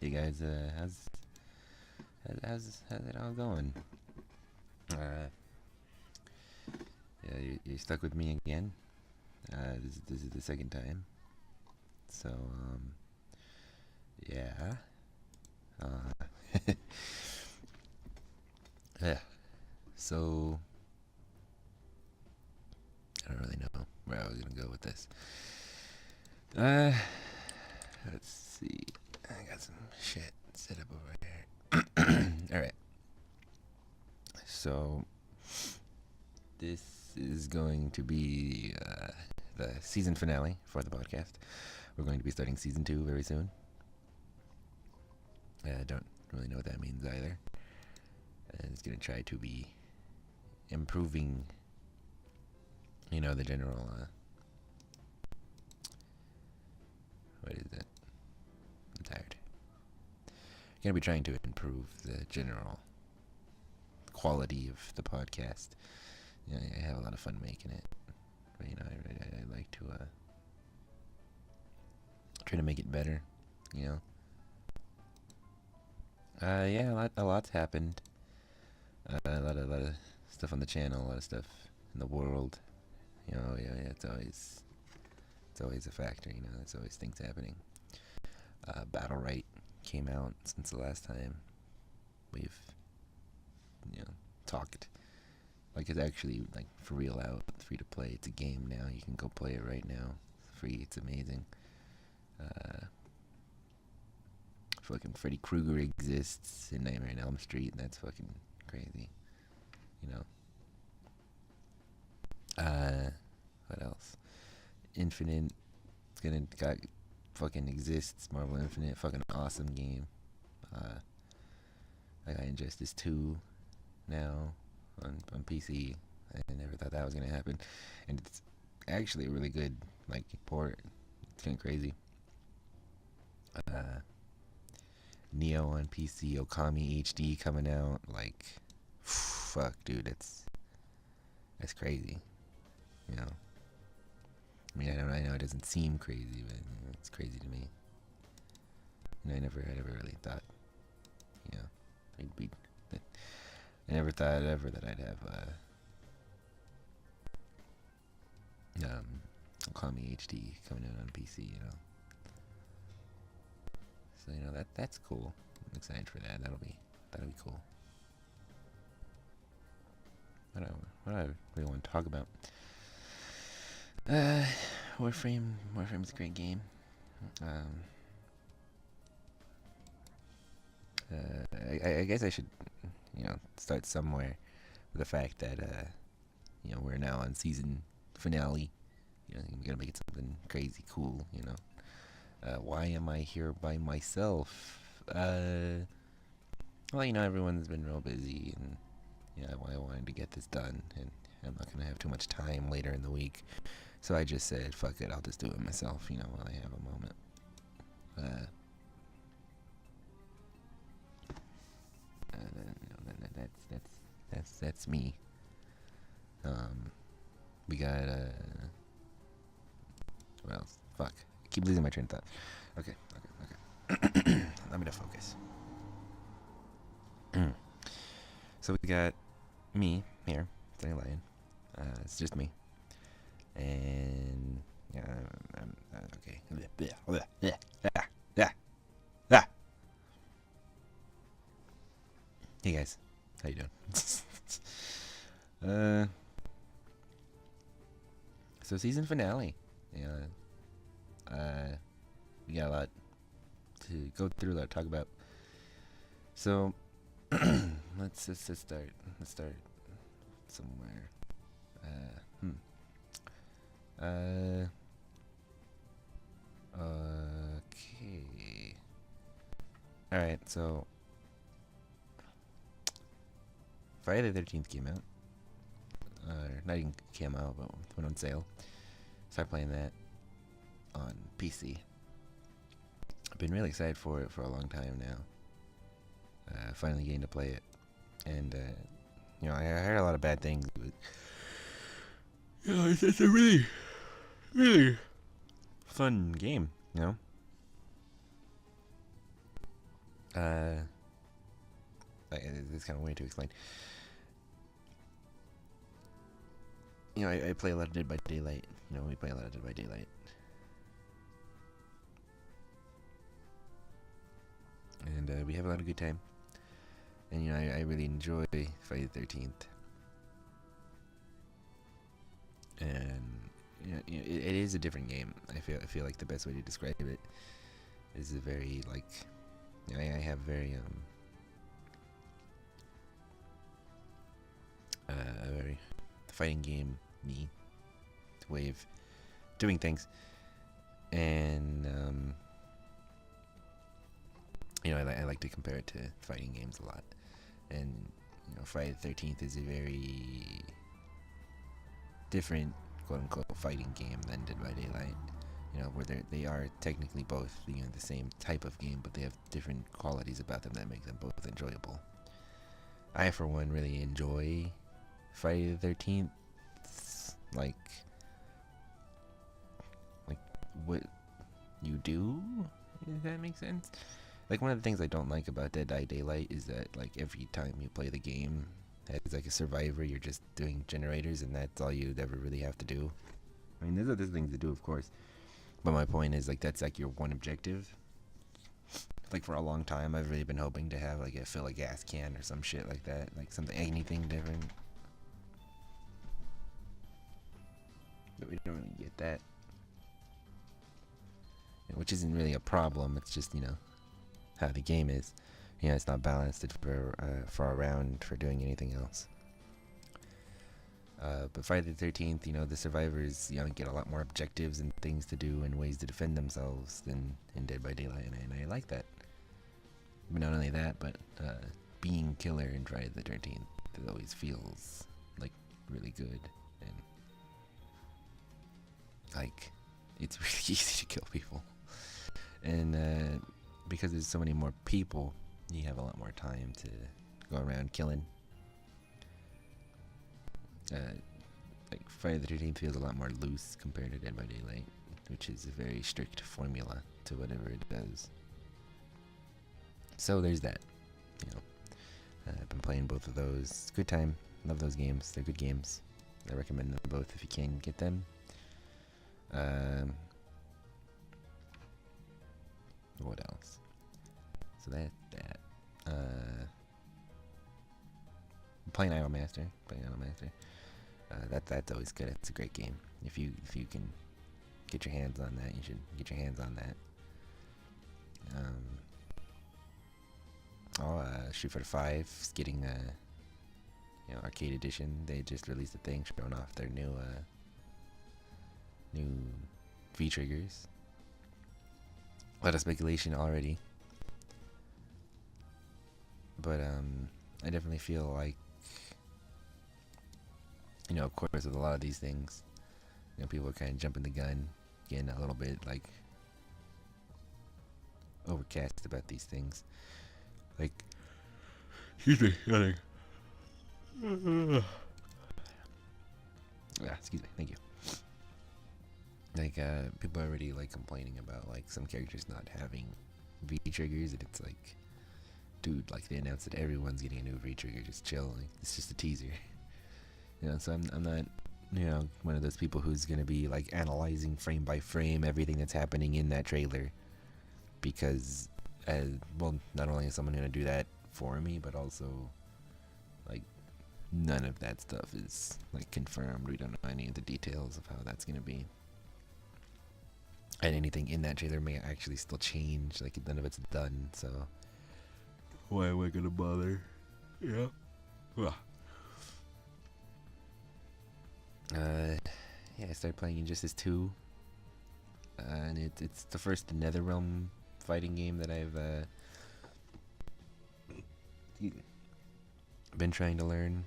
Hey guys, how's it all going? Uh, yeah, you're stuck with me again. This is the second time. So yeah. Uh, yeah. So I don't really know where I was gonna go with this. Uh, let's see. I got some shit set up over here. All right. So this is going to be the season finale for the podcast. We're going to be starting season 2 very soon. I don't really know what that means either. And it's going to try to be improving, the general, what is it? I'm tired. Going to be trying to improve the general quality of the podcast. I have a lot of fun making it. But, I like to try to make it better, Yeah, a lot's happened. A lot of stuff on the channel, a lot of stuff in the world. Yeah, it's always a factor. There's always things happening. Battle Right came out since the last time we've talked. Like, it's actually like for real out, free to play. It's a game now. You can go play it right now, free. It's amazing. Fucking Freddy Krueger exists in Nightmare on Elm Street, and that's fucking crazy. What else? Infinite, got fucking exists. Marvel Infinite, fucking awesome game. I got Injustice 2 now on PC. I never thought that was gonna happen, and it's actually a really good port. It's kind of crazy. Neo on PC, Okami HD coming out. Fuck, dude, that's crazy. I know it doesn't seem crazy, but it's crazy to me. I never really thought, I'd be. I never thought ever that I'd have Okami HD coming out on PC. So that's cool. I'm excited for that. That'll be cool. What do I really want to talk about? Warframe's a great game. I guess I should, start somewhere with the fact that, we're now on season finale. We gotta make it something crazy cool, Why am I here by myself? Well, everyone's been real busy, and, I wanted to get this done, and I'm not gonna have too much time later in the week. So I just said, fuck it, I'll just do it myself, while I have a moment. That's me. We got what else? Fuck, I keep losing my train of thought. Okay. Let me to focus. So we got me here, Sunny Lion. It's just me, and yeah, I'm okay. Hey guys, how you doing? So season finale. We got a lot to go through, a lot to talk about. So let's start. Let's start somewhere. Okay. All right. So Friday the 13th came out. Not even came out, but went on sale. Started playing that on PC. I've been really excited for it for a long time now. Finally getting to play it, and I heard a lot of bad things, but it's a really, really fun game. Uh, it's kind of weird to explain. You know, I play a lot of Dead by Daylight. You know, we play a lot of Dead by Daylight. And we have a lot of good time. And, you know, I really enjoy Friday the 13th. And, you know, it is a different game. I feel like the best way to describe it is a very, like, you know, I have very, a very fighting game-y way of doing things. And, you know, I like to compare it to fighting games a lot. And, you know, Friday the 13th is a very different, quote-unquote, fighting game than Dead by Daylight. You know, where they are technically both, you know, the same type of game, but they have different qualities about them that make them both enjoyable. I, for one, really enjoy Friday the 13th. Like what you do, if that makes sense. Like, one of the things I don't like about Dead by Daylight is that, like, every time you play the game as, like, a survivor, you're just doing generators, and that's all you'd ever really have to do. I mean, there's other things to do, of course, but my point is, like, that's, like, your one objective. Like, for a long time, I've really been hoping to have, like, fill a gas can or some shit like that. Like, anything different. But we don't really get that. You know, which isn't really a problem, it's just, you know, how the game is. You know, it's not balanced for a round for doing anything else. But Friday the 13th, you know, the survivors, you know, get a lot more objectives and things to do and ways to defend themselves than in Dead by Daylight, and I like that. But not only that, but being killer in Friday the 13th, it always feels like really good, and like it's really easy to kill people. And because there's so many more people, you have a lot more time to go around killing. Like Friday the 13th feels a lot more loose compared to Dead by Daylight, which is a very strict formula to whatever it does. So there's that. You know, I've been playing both of those. Good time. Love those games. They're good games. I recommend them both if you can get them. What else? So that. I'm playing Idolmaster. That's always good. It's a great game. If you can get your hands on that, you should get your hands on that. Shoot for the 5 is getting you know, arcade edition. They just released a thing showing off their new V triggers. A lot of speculation already, but I definitely feel like, you know, of course, with a lot of these things, you know, people are kind of jumping the gun, getting a little bit like overcast about these things. Like, excuse me, yawning. Yeah, excuse me, thank you. Like, people are already like complaining about like some characters not having V triggers, and it's like, dude, like they announced that everyone's getting a new V trigger. Just chill. Like, it's just a teaser. You know, so I'm not, you know, one of those people who's gonna be like analyzing frame by frame everything that's happening in that trailer, because, well, not only is someone gonna do that for me, but also, like, none of that stuff is like confirmed. We don't know any of the details of how that's gonna be, and anything in that trailer may actually still change. Like, none of it's done. So why am I gonna bother? Yeah. Ugh. Yeah, I started playing Injustice 2, and it's the first NetherRealm fighting game that I've been trying to learn.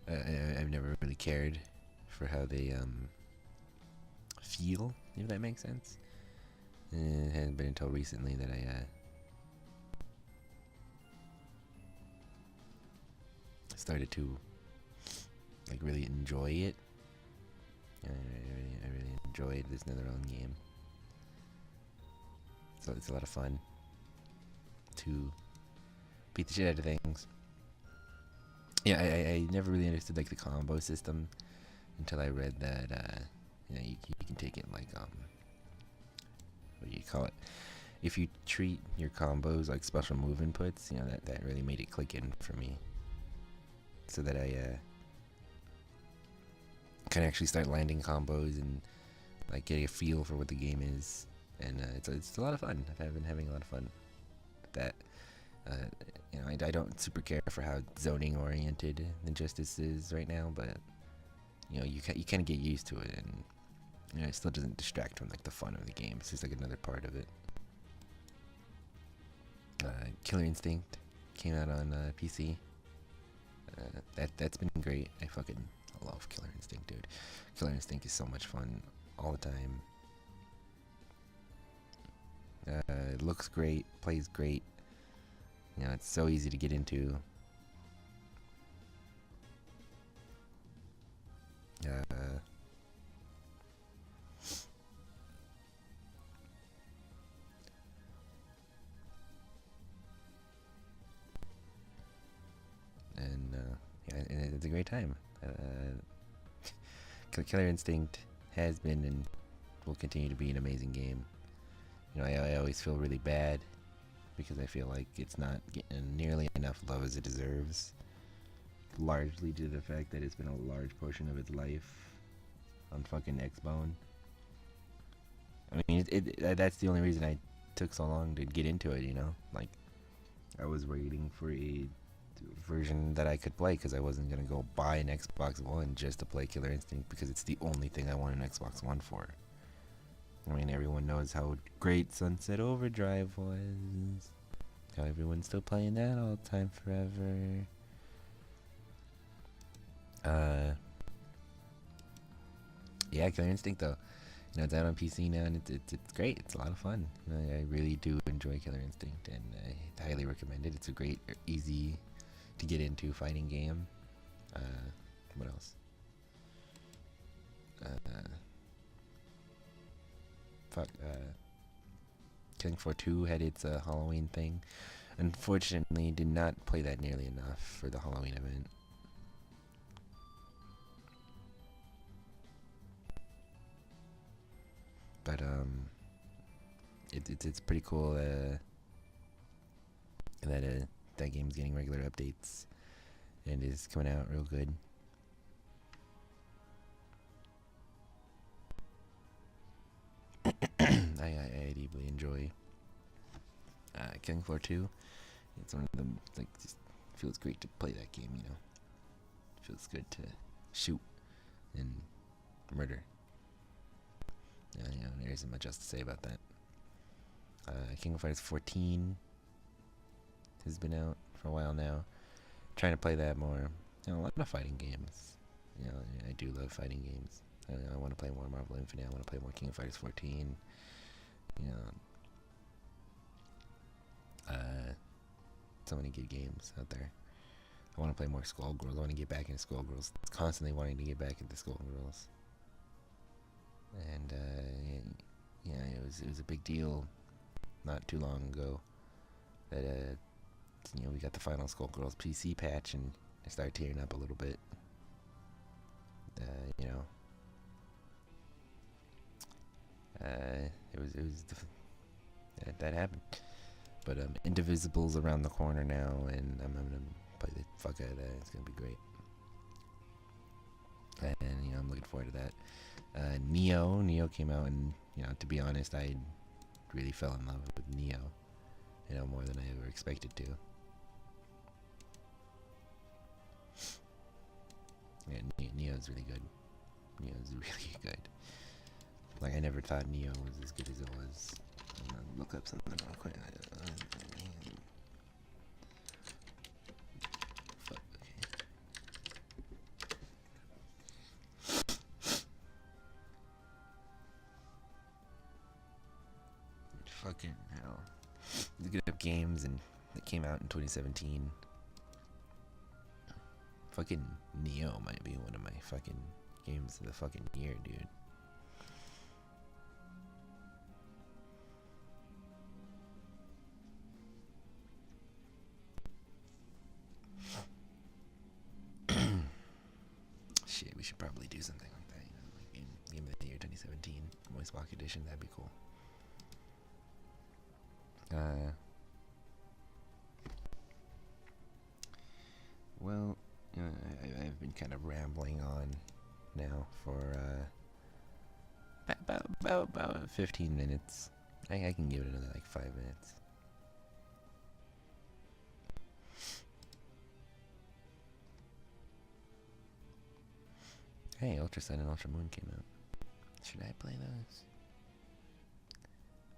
I've never really cared for how they feel, if that makes sense. It hasn't been until recently that I started to like really enjoy it. I really enjoyed this Netherrealm game. So it's a lot of fun to beat the shit out of things. Yeah, I never really understood like the combo system until I read that you can take it like what do you call it? If you treat your combos like special move inputs, that really made it click in for me. So that I can actually start landing combos and like get a feel for what the game is, and it's a lot of fun. I've been having a lot of fun with that. I don't super care for how zoning oriented Injustice is right now, but you kind of get used to it, and it still doesn't distract from like the fun of the game. It's just like another part of it. Killer Instinct came out on PC. That's been great. I fucking love Killer Instinct, dude. Killer Instinct is so much fun all the time. It looks great, plays great. It's so easy to get into. And it's a great time. Killer Instinct has been and will continue to be an amazing game. I always feel really bad because I feel like it's not getting nearly enough love as it deserves, largely due to the fact that it's been a large portion of its life on fucking Xbone. I mean, that's the only reason I took so long to get into it, Like, I was waiting for a version that I could play because I wasn't going to go buy an Xbox One just to play Killer Instinct because it's the only thing I want an Xbox One for. I mean, everyone knows how great Sunset Overdrive was. How everyone's still playing that all the time forever. Yeah, Killer Instinct though. It's out on PC now, and it's great. It's a lot of fun. I really do enjoy Killer Instinct, and I highly recommend it. It's a great, easy to get into fighting game. What else? Killing Floor 2 had its Halloween thing. Unfortunately, did not play that nearly enough for the Halloween event. But it's pretty cool that game's getting regular updates and is coming out real good. I deeply enjoy Killing Floor 2. It's one of them, like, just feels great to play that game, Feels good to shoot and murder. There isn't much else to say about that. King of Fighters 14 has been out for a while now. Trying to play that more. A lot of fighting games. I do love fighting games. I want to play more Marvel Infinite. I want to play more King of Fighters 14. So many good games out there. I want to play more Skullgirls. I want to get back into Skullgirls. Constantly wanting to get back into Skullgirls. And it was a big deal not too long ago that we got the final Skullgirls PC patch, and I started tearing up a little bit. That happened. But Indivisible's around the corner now, and I'm gonna play the fuck out of that. It's gonna be great. And I'm looking forward to that. Neo came out, and to be honest, I really fell in love with Neo, more than I ever expected to. Yeah, Neo's really good. Neo's really good. Like, I never thought Neo was as good as it was. I'm gonna look up something real quick. Fuck, okay. Fucking hell. Looking up games that came out in 2017. Fucking Neo might be one of my fucking games of the fucking year, dude. Shit, we should probably do something like that, like game of the year 2017, Moistcast edition. That'd be cool. Well, I've been kind of rambling on now for about 15 minutes. I can give it another like 5 minutes. Hey, Ultra Sun and Ultra Moon came out. Should I play those?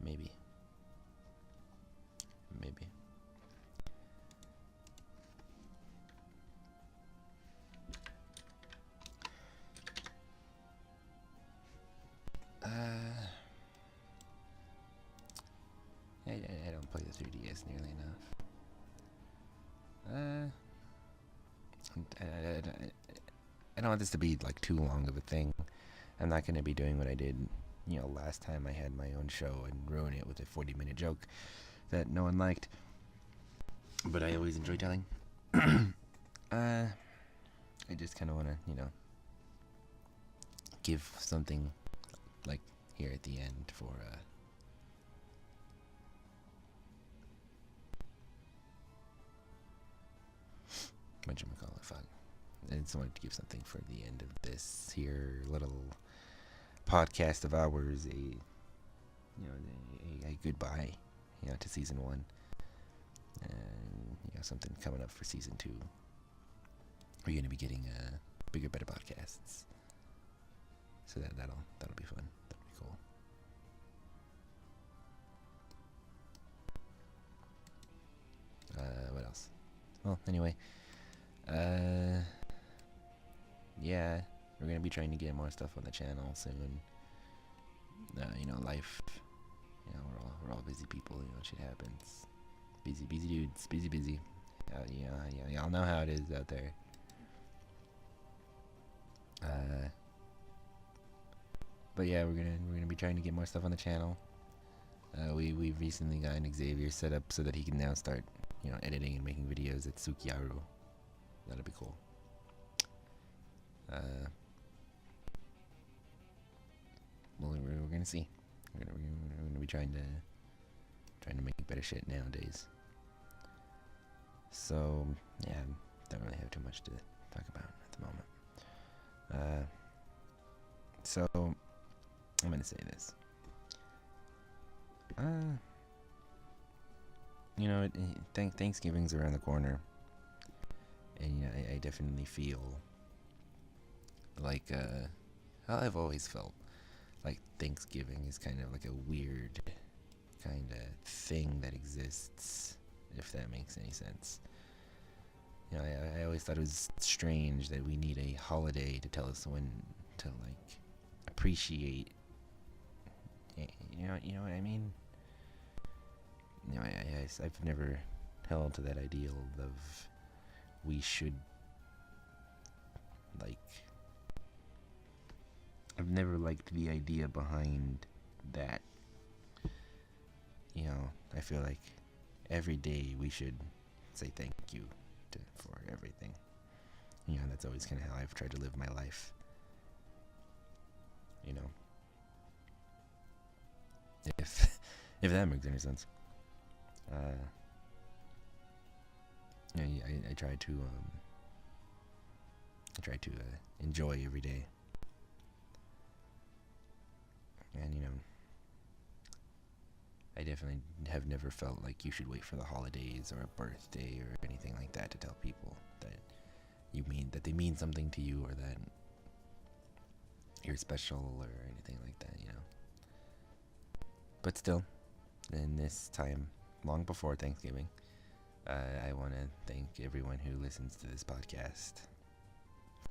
Maybe. Maybe. I don't play the 3DS nearly enough. I don't want this to be like too long of a thing. I'm not going to be doing what I did, last time I had my own show and ruin it with a 40-minute joke that no one liked. But I always enjoy telling. I just kind of want to, give something like here at the end for whatchamacallit, fuck. I just wanted to give something for the end of this here little podcast of ours, a goodbye, to season 1, and something coming up for season 2. We're gonna be getting bigger, better podcasts, so that'll be fun. That'll be cool. What else? Well, anyway, yeah, we're gonna be trying to get more stuff on the channel soon. Life. We're all busy people. Shit happens. Busy dudes. Busy. Y'all know how it is out there. But yeah, we're gonna be trying to get more stuff on the channel. We've recently gotten Xavier set up so that he can now start, editing and making videos at Sukyaru. That'll be cool. Well, we're gonna see. We're gonna be trying to make better shit nowadays. So yeah, don't really have too much to talk about at the moment. So I'm gonna say this. Thanksgiving's around the corner, and I definitely feel like I've always felt like Thanksgiving is kind of like a weird kind of thing that exists, if that makes any sense. I always thought it was strange that we need a holiday to tell us when to like appreciate. You know what I mean? I've never held to that ideal of we should like. I've never liked the idea behind that. I feel like every day we should say thank you for everything. That's always kind of how I've tried to live my life. If that makes any sense. I try to enjoy every day. And I definitely have never felt like you should wait for the holidays or a birthday or anything like that to tell people that they mean something to you or that you're special or anything like that, But still, in this time, long before Thanksgiving, I want to thank everyone who listens to this podcast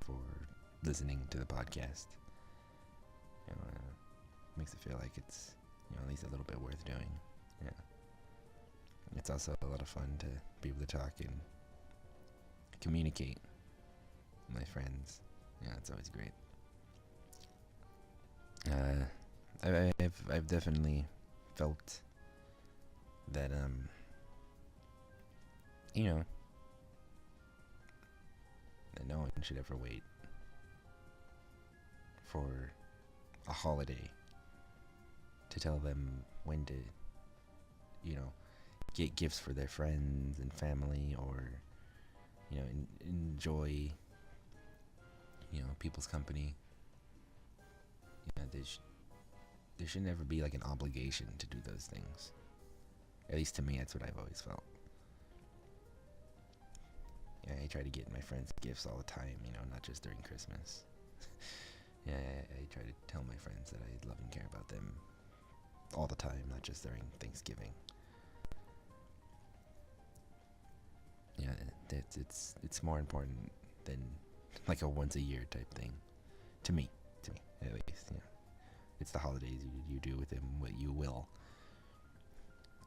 for listening to the podcast. Makes it feel like it's at least a little bit worth doing. Yeah. It's also a lot of fun to be able to talk and communicate my friends. Yeah, it's always great. I've definitely felt that you know, that no one should ever wait for a holiday to tell them when to, get gifts for their friends and family, or enjoy people's company. There should never be like an obligation to do those things. At least to me, that's what I've always felt. Yeah, I try to get my friends gifts all the time, not just during Christmas. Yeah, I try to tell my friends that I love and care about them all the time, not just during Thanksgiving. Yeah, it's more important than like a once a year type thing, to me at least. It's the holidays. You do with them what you will,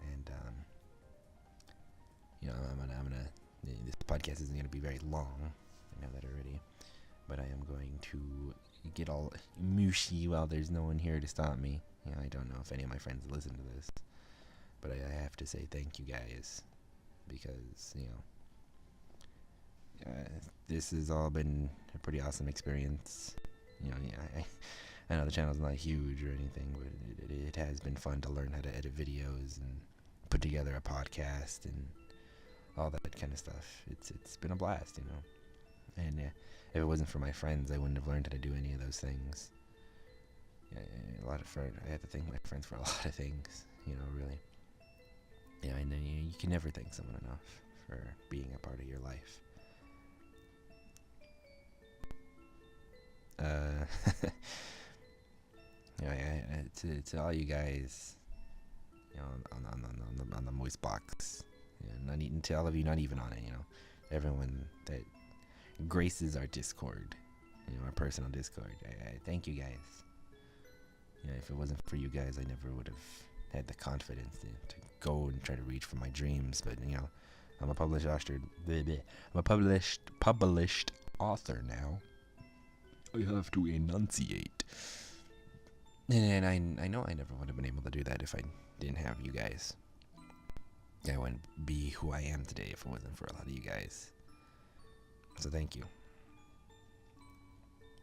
and I'm gonna. This podcast isn't gonna be very long. I know that already, but I am going to get all mushy while there's no one here to stop me. I don't know if any of my friends listen to this, but I have to say thank you guys, because this has all been a pretty awesome experience. I know the channel's not huge or anything, but it has been fun to learn how to edit videos and put together a podcast and all that kind of stuff. It's been a blast, And if it wasn't for my friends, I wouldn't have learned how to do any of those things. I have to thank my friends for a lot of things, really. And then you can never thank someone enough for being a part of your life. To all you guys, on the Moist box, to all of you not even on it, everyone that graces our Discord, our personal Discord. I thank you guys. If it wasn't for you guys, I never would have had the confidence to go and try to reach for my dreams. But I'm a published author. I'm a published author now. I have to enunciate. And I know I never would have been able to do that if I didn't have you guys. I wouldn't be who I am today if it wasn't for a lot of you guys. So thank you.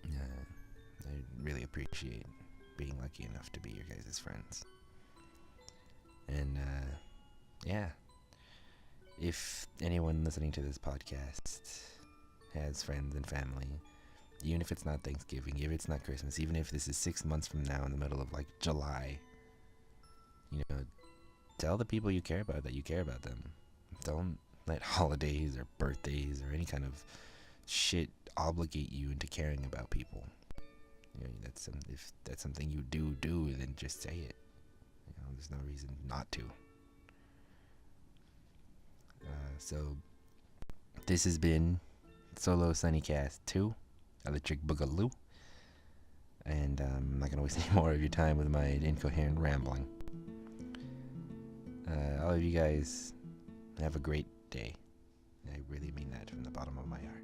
I really appreciate being lucky enough to be your guys' friends. And if anyone listening to this podcast has friends and family, even if it's not Thanksgiving, even if it's not Christmas, even if this is 6 months from now in the middle of like July, tell the people you care about that you care about them. Don't let holidays or birthdays or any kind of shit obligate you into caring about people. If that's something you do, then just say it. There's no reason not to. So this has been Solo Sunnycast 2, Electric Boogaloo, and I'm not going to waste any more of your time with my incoherent rambling. All of you guys have a great day. I really mean that from the bottom of my heart.